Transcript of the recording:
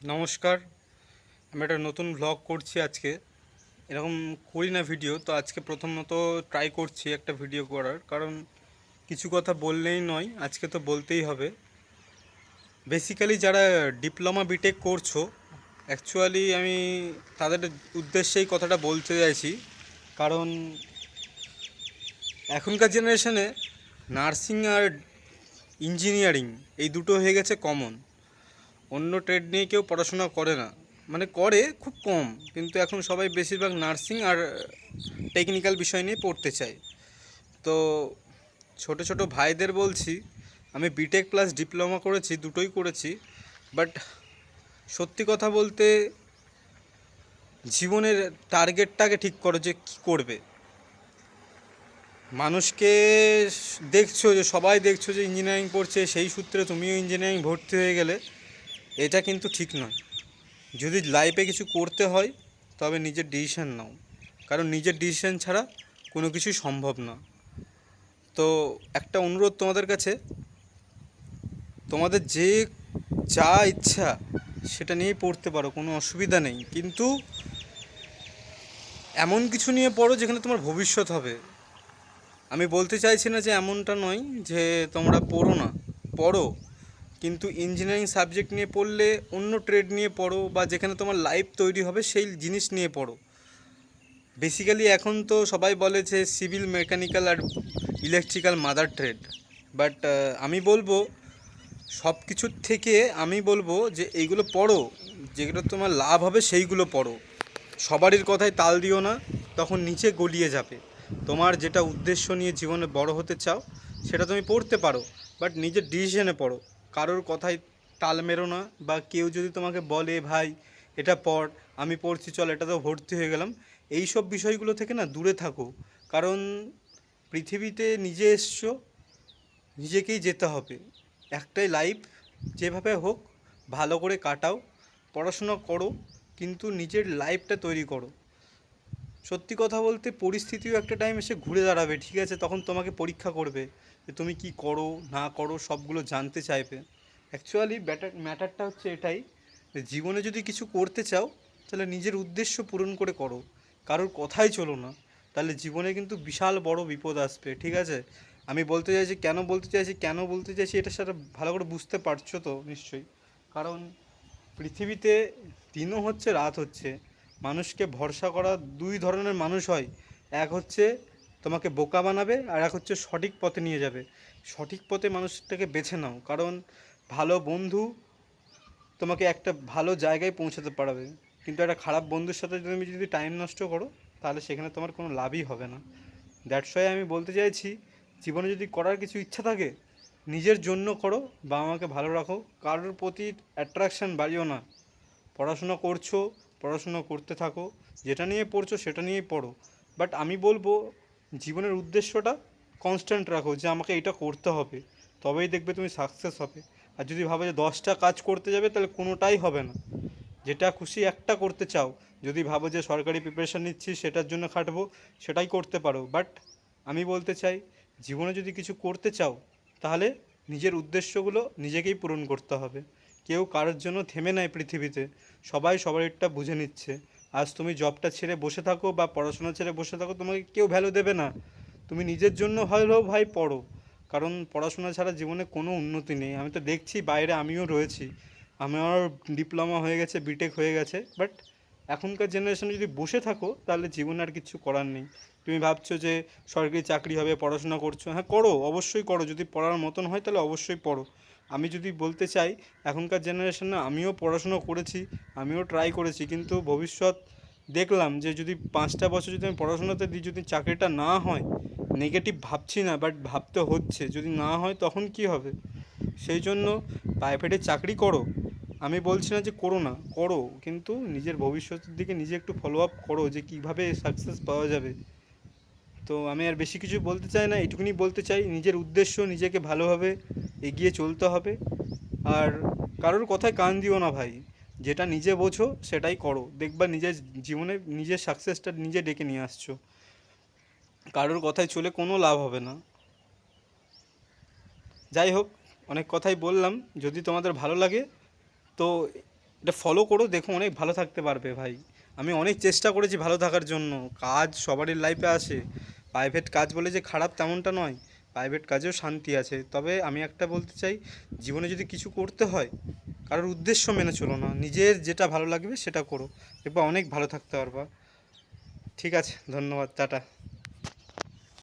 নমস্কার। আমি একটা নতুন ভ্লগ করছি আজকে। এরকম করি না ভিডিও, তো আজকে প্রথমত ট্রাই করছি একটা ভিডিও করার, কারণ কিছু কথা বললেই নয়, আজকে তো বলতেই হবে। বেসিক্যালি যারা ডিপ্লোমা বিটেক করছো, অ্যাকচুয়ালি আমি তাদের উদ্দেশ্যেই কথাটা বলতে চাইছি। কারণ এখনকার জেনারেশনে নার্সিং আর ইঞ্জিনিয়ারিং এই দুটো হয়ে গেছে কমন। অন্য ট্রেড নিয়ে কেউ পড়াশোনা করে না, মানে করে খুব কম, কিন্তু এখন সবাই বেশিরভাগ নার্সিং আর টেকনিক্যাল বিষয় নিয়ে পড়তে চায়। তো ছোট ছোট ভাইদের বলছি, আমি বিটেক প্লাস ডিপ্লোমা করেছি, দুটোই করেছি, বাট সত্যি কথা বলতে জীবনের টার্গেটটাকে ঠিক করো যে কী করবে। মানুষকে দেখছো যে সবাই দেখছো যে ইঞ্জিনিয়ারিং পড়ছে, সেই সূত্রে তুমিও ইঞ্জিনিয়ারিং ভর্তি হয়ে গেলে, এটা কিন্তু ঠিক নয়। যদি লাইফে কিছু করতে হয় তবে নিজের ডিসিশন নাও, কারণ নিজের ডিসিশন ছাড়া কোনো কিছুই সম্ভব না। তো একটা অনুরোধ তোমাদের কাছে, তোমাদের যে যা ইচ্ছা সেটা নিয়েই পড়তে পারো, কোনো অসুবিধা নেই, কিন্তু এমন কিছু নিয়ে পড়ো যেখানে তোমার ভবিষ্যৎ হবে। আমি বলতে চাইছি না যে এমনটা নয় যে তোমরা পড়ো না, পড়ো, কিন্তু ইঞ্জিনিয়ারিং সাবজেক্ট নিয়ে পড়লে অন্য ট্রেড নিয়ে পড়ো, বা যেখানে তোমার লাইফ তৈরি হবে সেই জিনিস নিয়ে পড়ো। বেসিক্যালি এখন তো সবাই বলে যে সিভিল, মেকানিক্যাল আর ইলেকট্রিক্যাল মাদার ট্রেড, বাট আমি বলবো সব কিছুর থেকে আমি বলবো যে এইগুলো পড়ো, যেগুলো তোমার লাভ হবে সেইগুলো পড়ো। সবারই কথায় তাল দিও না, তখন নিচে গলিয়ে যাবে। তোমার যেটা উদ্দেশ্য নিয়ে জীবনে বড় হতে চাও সেটা তুমি পড়তে পারো, বাট নিজের ডিসিশনে পড়ো। কারোর কথায় তাল মেরো না, বা কেউ যদি তোমাকে বলে ভাই এটা পড়, আমি পড়ছি চল এটাতেও ভর্তি হয়ে গেলাম, এই সব বিষয়গুলো থেকে না দূরে থাকো। কারণ পৃথিবীতে নিজে এসছো, নিজেকেই যেতে হবে। একটাই লাইফ, যেভাবে হোক ভালো করে কাটাও, পড়াশোনা করো, কিন্তু নিজের লাইফটা তৈরি করো। সত্যি কথা বলতে পরিস্থিতিও একটা টাইম এসে ঘুরে দাঁড়াবে, ঠিক আছে? তখন তোমাকে পরীক্ষা করবে যে তুমি কি করো না করো, সবগুলো জানতে চাইবে। অ্যাকচুয়ালি ম্যাটারটা হচ্ছে এটাই, যে জীবনে যদি কিছু করতে চাও তাহলে নিজের উদ্দেশ্য পূরণ করে করো, কারোর কথাই চলো না, তাহলে জীবনে কিন্তু বিশাল বড় বিপদ আসবে, ঠিক আছে? আমি বলতে চাইছি, কেন বলতে চাইছি এটা সেটা ভালো করে বুঝতে পারছো তো নিশ্চয়ই। কারণ পৃথিবীতে দিনও হচ্ছে রাত হচ্ছে, মানুষকে ভরসা করা দুই ধরনের মানুষ হয়। এক হচ্ছে তোমাকে বোকা বানাবে, আর এক হচ্ছে সঠিক পথে নিয়ে যাবে। সঠিক পথে মানুষটাকে বেছে নাও, কারণ ভালো বন্ধু তোমাকে একটা ভালো জায়গায় পৌঁছাতে পারবে, কিন্তু একটা খারাপ বন্ধুর সাথে তুমি যদি টাইম নষ্ট করো তাহলে সেখানে তোমার কোনো লাভই হবে না। দ্যাটস ওয়াই আমি বলতে চাইছি, জীবনে যদি করার কিছু ইচ্ছা থাকে নিজের জন্য করো, বাবা মাকে ভালো রাখো, কারোর প্রতি অ্যাট্রাকশান বাড়িও না। পড়াশোনা করছো, পড়াশোনা করতে থাকো, যেটা নিয়ে পড়ছো সেটা নিয়েই পড়ো, বাট আমি বলবো জীবনের উদ্দেশ্যটা কনস্ট্যান্ট রাখো, যে আমাকে এটা করতে হবে, তবেই দেখবে তুমি সাকসেস হবে। আর যদি ভাবো যে 10টা কাজ করতে যাবে তাহলে কোনোটাই হবে না। যেটা খুশি একটা করতে চাও, যদি ভাবো যে সরকারি প্রিপারেশান নিচ্ছি সেটার জন্য খাটবো, সেটাই করতে পারো, বাট আমি বলতে চাই জীবনে যদি কিছু করতে চাও তাহলে নিজের উদ্দেশ্যগুলো নিজেকেই পূরণ করতে হবে। কেউ কারোর জন্য থেমে নাই পৃথিবীতে, সবাই সবারটা বুঝে নিচ্ছে। আজ তুমি জবটা ছেড়ে বসে থাকো বা পড়াশোনা ছেড়ে বসে থাকো, তোমাকে কেউ ভ্যালু দেবে না। তুমি নিজের জন্য হলেও ভাই পড়ো, কারণ পড়াশোনা ছাড়া জীবনে কোনো উন্নতি নেই। আমি তো দেখছি বাইরে, আমিও রয়েছি, আমার ডিপ্লোমা হয়ে গেছে, বিটেক হয়ে গেছে, বাট এখনকার জেনারেশনে যদি বসে থাকো তাহলে জীবনে আর কিছু করার নেই। তুমি ভাবছো যে সরকারি চাকরি হবে, পড়াশোনা করছো, হ্যাঁ করো, অবশ্যই করো, যদি পড়ার মতন হয় তাহলে অবশ্যই পড়ো। আমি যদি বলতে চাই, এখনকার জেনারেশনে আমিও পড়াশুনো করেছি, আমিও ট্রাই করেছি, কিন্তু ভবিষ্যৎ দেখলাম যে যদি 5টা বছর যদি আমি পড়াশোনাতে দিই, যদি চাকরিটা না হয়, নেগেটিভ ভাবছি না, বাট ভাবতে হচ্ছে যদি না হয় তখন কি হবে। সেই জন্য প্রাইভেটে চাকরি করো, আমি বলছি না যে করো না, করো, কিন্তু নিজের ভবিষ্যতের দিকে নিজে একটু ফলো আপ করো যে কীভাবে সাকসেস পাওয়া যাবে। তো আমি আর বেশি কিছু বলতে চাই না, এটুকুনি বলতে চাই নিজের উদ্দেশ্য নিজেকে ভালোভাবে এগিয়ে চলতে হবে। আর কারোর কথায় কান দিও না ভাই, যেটা নিজে বোঝো সেটাই করো, দেখবা নিজের জীবনে নিজের সাকসেসটা নিজে ডেকে নিয়ে আসছো। কারোর কথায় চলে কোনো লাভ হবে না। যাই হোক, অনেক কথাই বললাম, যদি তোমাদের ভালো লাগে তো এটা ফলো করো, দেখো অনেক ভালো থাকতে পারবে ভাই। আমি অনেক চেষ্টা করেছি ভালো থাকার জন্য। কাজ সবারই লাইফে আসে, প্রাইভেট কাজ বলে যে খারাপ তেমনটা নয়, প্রাইভেট কাজেও শান্তি আছে। তবে আমি একটা বলতে চাই, জীবনে যদি কিছু করতে হয়, কারোর উদ্দেশ্য মেনে চলো না, নিজের যেটা ভালো লাগবে সেটা করো, দেখবা অনেক ভালো থাকতে পারবা। ঠিক আছে, ধন্যবাদ, টাটা।